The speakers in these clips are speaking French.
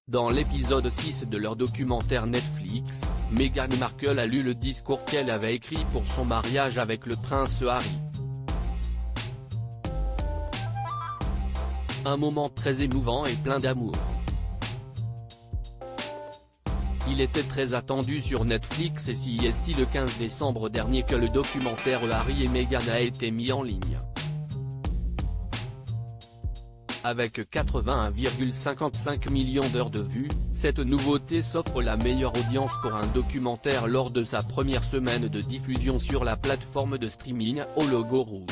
Dans l'épisode 6 de leur documentaire Netflix, Meghan Markle a lu le discours qu'elle avait écrit pour son mariage avec le prince Harry. Un moment très émouvant et plein d'amour. Il était très attendu sur Netflix et c'est le 15 décembre dernier que le documentaire Harry et Meghan a été mis en ligne. Avec 81,55 millions d'heures de vues, cette nouveauté s'offre la meilleure audience pour un documentaire lors de sa première semaine de diffusion sur la plateforme de streaming au logo rouge.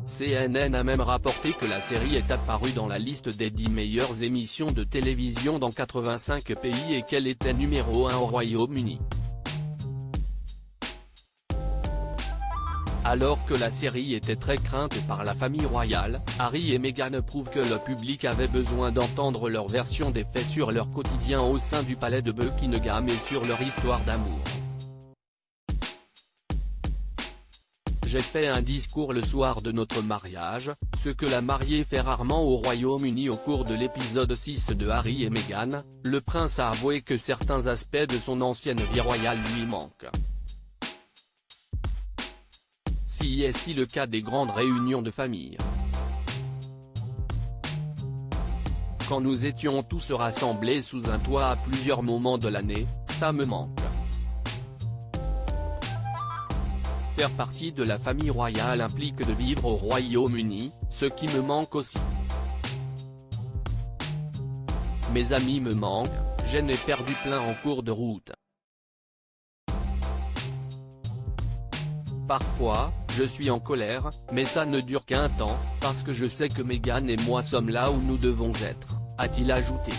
CNN a même rapporté que la série est apparue dans la liste des 10 meilleures émissions de télévision dans 85 pays et qu'elle était numéro 1 au Royaume-Uni. Alors que la série était très crainte par la famille royale, Harry et Meghan prouvent que le public avait besoin d'entendre leur version des faits sur leur quotidien au sein du palais de Buckingham et sur leur histoire d'amour. J'ai fait un discours le soir de notre mariage, ce que la mariée fait rarement au Royaume-Uni au cours de l'épisode 6 de Harry et Meghan. Le prince a avoué que certains aspects de son ancienne vie royale lui manquent. C'est le cas des grandes réunions de famille. Quand nous étions tous rassemblés sous un toit à plusieurs moments de l'année, ça me manque. Faire partie de la famille royale implique de vivre au Royaume-Uni, ce qui me manque aussi. Mes amis me manquent, j'en ai perdu plein en cours de route. Parfois, je suis en colère, mais ça ne dure qu'un temps, parce que je sais que Meghan et moi sommes là où nous devons être, a-t-il ajouté.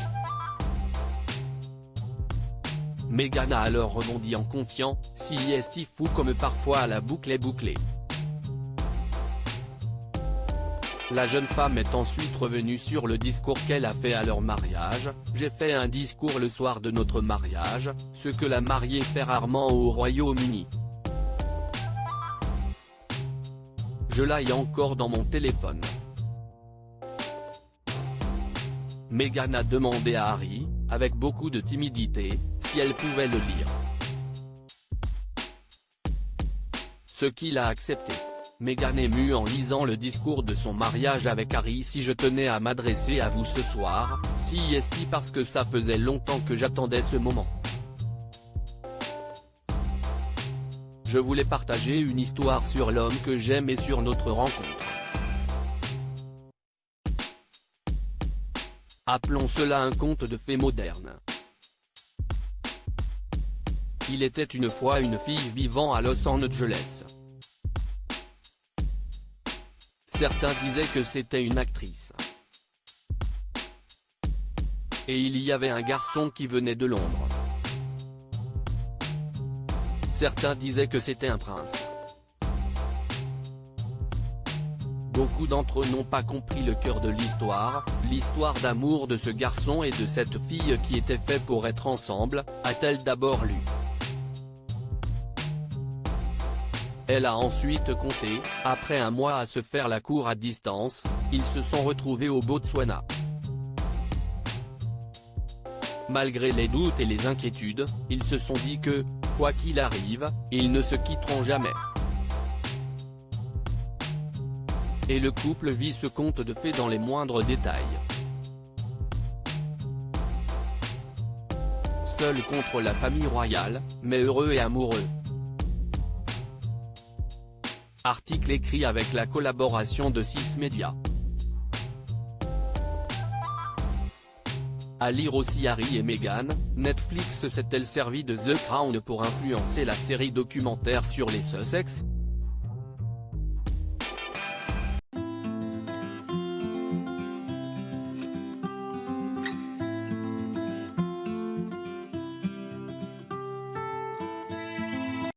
Meghan a alors rebondi en confiant, c'est fou comme parfois la boucle est bouclée. La jeune femme est ensuite revenue sur le discours qu'elle a fait à leur mariage. J'ai fait un discours le soir de notre mariage, ce que la mariée fait rarement au Royaume-Uni. Je l'ai encore dans mon téléphone. Meghan a demandé à Harry, avec beaucoup de timidité, si elle pouvait le lire. Ce qu'il a accepté. Meghan émue en lisant le discours de son mariage avec Harry. Si je tenais à m'adresser à vous ce soir, c'est parce que ça faisait longtemps que j'attendais ce moment. Je voulais partager une histoire sur l'homme que j'aime et sur notre rencontre. Appelons cela un conte de fées moderne. Il était une fois une fille vivant à Los Angeles. Certains disaient que c'était une actrice. Et il y avait un garçon qui venait de Londres. Certains disaient que c'était un prince. Beaucoup d'entre eux n'ont pas compris le cœur de l'histoire d'amour de ce garçon et de cette fille qui étaient faits pour être ensemble, a-t-elle d'abord lu. Elle a ensuite compté, après un mois à se faire la cour à distance, ils se sont retrouvés au Botswana. Malgré les doutes et les inquiétudes, ils se sont dit que, quoi qu'il arrive, ils ne se quitteront jamais. Et le couple vit ce conte de fées dans les moindres détails. Seul contre la famille royale, mais heureux et amoureux. Article écrit avec la collaboration de 6 médias. À lire aussi Harry et Meghan, Netflix s'est-elle servi de The Crown pour influencer la série documentaire sur les Sussex ?